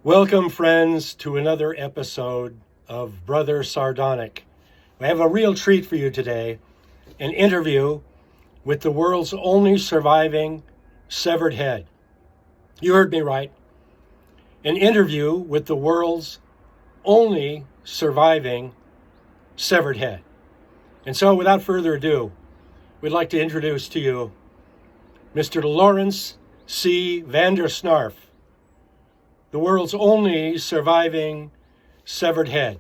Welcome, friends, to another episode of Brother Sardonic. I have a real treat for you today, an interview with the world's only surviving severed head. You heard me right. An interview with the world's only surviving severed head. And so, without further ado, we'd like to introduce to you Mr. Lawrence C. Vandersnarf, the world's only surviving severed head.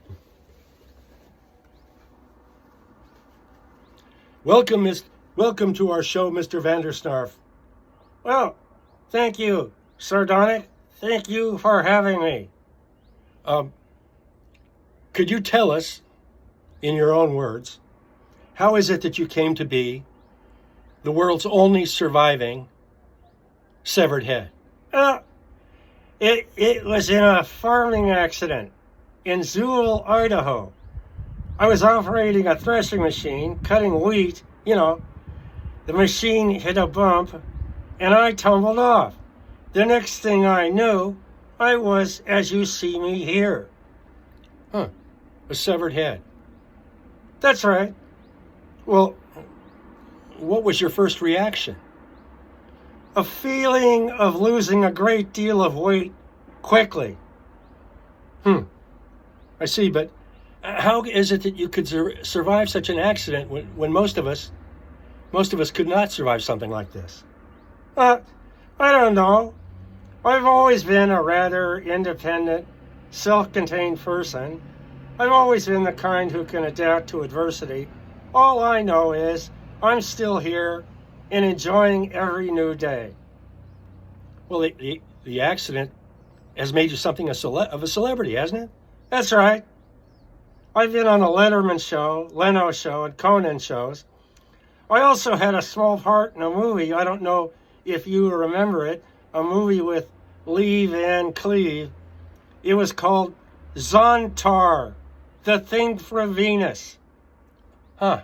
Welcome to our show, Mr. Vandersnarf. Well, thank you, Sardonic. Thank you for having me. Could you tell us, in your own words, how is it that you came to be the world's only surviving severed head? It was in a farming accident in Zool, Idaho. I was operating a threshing machine, cutting wheat. The machine hit a bump, and I tumbled off. The next thing I knew, I was as you see me here. A severed head. That's right. Well, what was your first reaction? A feeling of losing a great deal of weight quickly. I see, but how is it that you could survive such an accident when most of us could not survive something like this? I don't know. I've always been a rather independent, self-contained person. I've always been the kind who can adapt to adversity. All I know is I'm still here and enjoying every new day. Well, the accident has made you something of a celebrity, hasn't it? That's right. I've been on a Letterman show, Leno show, and Conan shows. I also had a small part in a movie. I don't know if you remember it, a movie with Lee Van Cleef. It was called Zontar, The Thing from Venus. I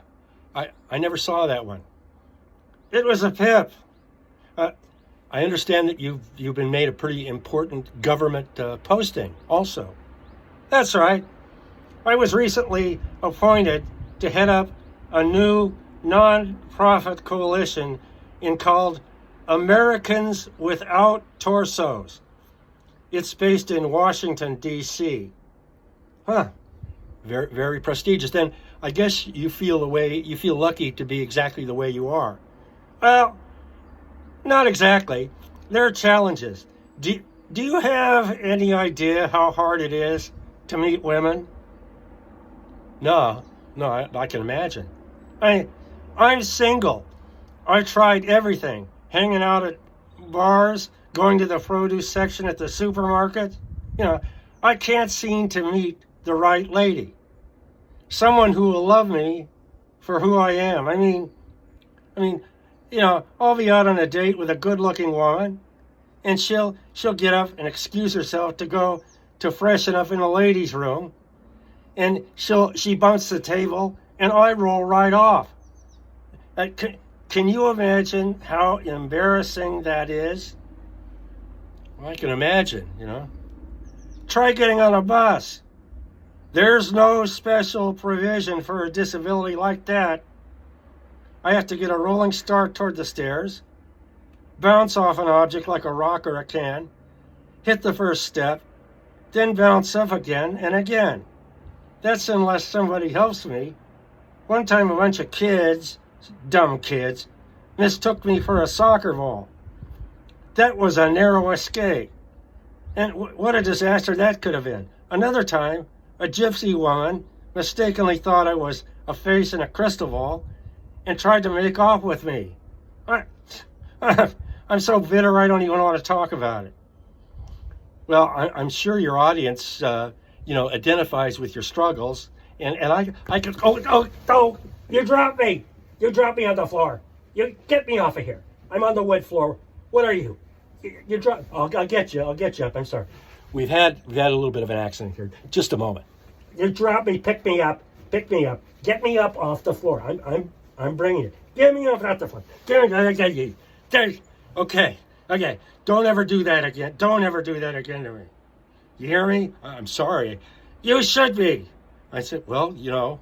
never saw that one. It was a pip. I understand that you've been made a pretty important government posting also. That's right. I was recently appointed to head up a new non-profit coalition called Americans Without Torsos. It's based in Washington, D.C. Very, very prestigious. Then I guess you feel lucky to be exactly the way you are. Well, not exactly. There are challenges. Do you have any idea how hard it is to meet women? No, I can imagine. I'm single. I tried everything. Hanging out at bars, going to the produce section at the supermarket. I can't seem to meet the right lady. Someone who will love me for who I am. I'll be out on a date with a good-looking woman, and she'll get up and excuse herself to go to freshen up in the ladies' room, and she bumps the table, and I roll right off. Can you imagine how embarrassing that is? Well, I can imagine, Try getting on a bus. There's no special provision for a disability like that. I have to get a rolling start toward the stairs, bounce off an object like a rock or a can, hit the first step, then bounce up again and again. That's unless somebody helps me. One time a bunch of kids, dumb kids, mistook me for a soccer ball. That was a narrow escape. And what a disaster that could have been. Another time, a gypsy woman mistakenly thought I was a face in a crystal ball and tried to make off with me. I'm so bitter I don't even want to talk about it. Well, I'm sure your audience, identifies with your struggles, and I could. Oh! You dropped me! You dropped me on the floor. You get me off of here. I'm on the wood floor. What are you? You drop. I'll get you. I'll get you up. I'm sorry. We've had a little bit of an accident here. Just a moment. You dropped me. Pick me up. Pick me up. Get me up off the floor. I'm bringing you. Get me off the floor. Okay. Don't ever do that again. Don't ever do that again to me. You hear me? I'm sorry. You should be. I said, well, you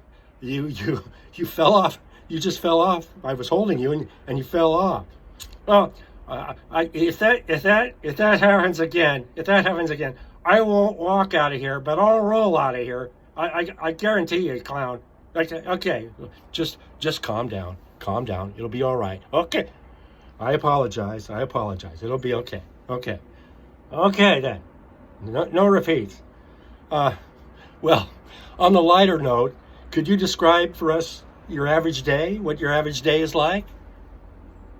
fell off. You just fell off. I was holding you and you fell off. Well, if that happens again, I won't walk out of here, but I'll roll out of here. I guarantee you, clown. Okay, just calm down. Calm down. It'll be all right. Okay. I apologize. It'll be okay. Okay. Okay then. No repeats. Well, on the lighter note, could you describe for us your average day? What your average day is like?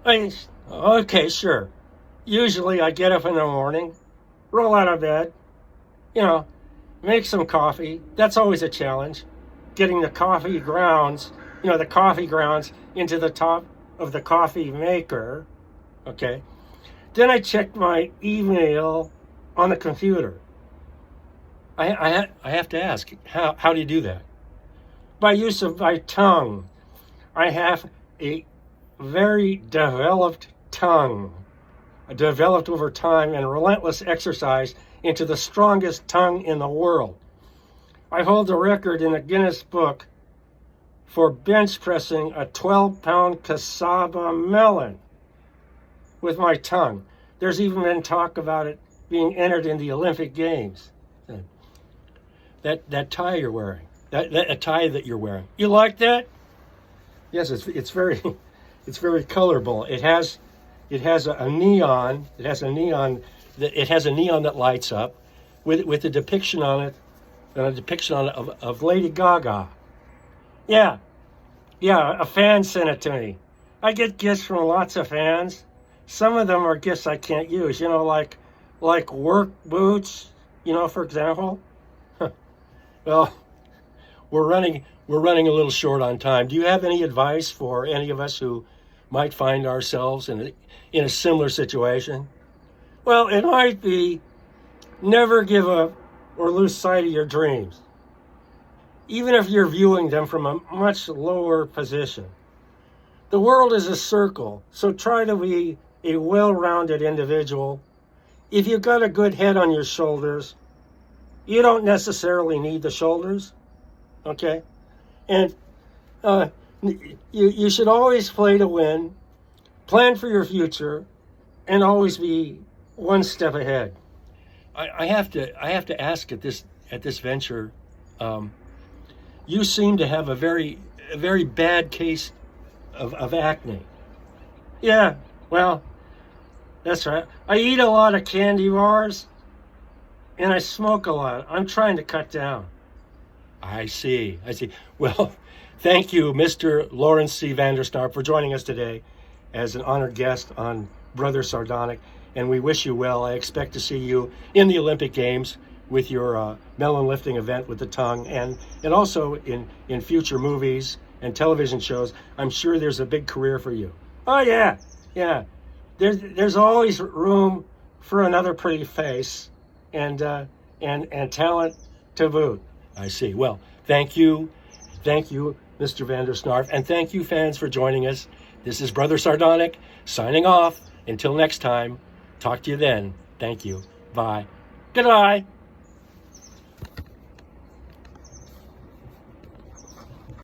Okay, sure. Usually I get up in the morning, roll out of bed, make some coffee. That's always a challenge. Getting the coffee grounds into the top of the coffee maker. Okay. Then I check my email on the computer. I have to ask, how do you do that? By use of my tongue. I have a very developed tongue, developed over time and relentless exercise into the strongest tongue in the world. I hold the record in the Guinness Book for bench pressing a 12-pound cassava melon with my tongue. There's even been talk about it being entered in the Olympic Games. That tie you're wearing, that tie that you're wearing, you like that? Yes, it's very colorful. It has a neon. It has a neon that lights up, with a depiction on it, of Lady Gaga. Yeah, a fan sent it to me. I get gifts from lots of fans. Some of them are gifts I can't use. Like work boots. For example. Well, we're running a little short on time. Do you have any advice for any of us who might find ourselves in a similar situation? Well, it might be never give up or lose sight of your dreams, even if you're viewing them from a much lower position. The world is a circle, so try to be a well-rounded individual. If you've got a good head on your shoulders, you don't necessarily need the shoulders, okay? And you should always play to win, plan for your future, and always be one step ahead. I have to ask at this venture, you seem to have a very bad case of acne. Yeah, well, that's right. I eat a lot of candy bars, and I smoke a lot. I'm trying to cut down. I see. Well, thank you, Mr. Lawrence C. Vanderstarp, for joining us today as an honored guest on Brother Sardonic, and we wish you well. I expect to see you in the Olympic Games with your melon lifting event with the tongue, and also in future movies and television shows. I'm sure there's a big career for you. Oh yeah. There's always room for another pretty face, and talent to boot. I see. Well, thank you, Mr. Vandersnarf, and thank you, fans, for joining us. This is Brother Sardonic signing off. Until next time, talk to you then. Thank you. Bye. Goodbye.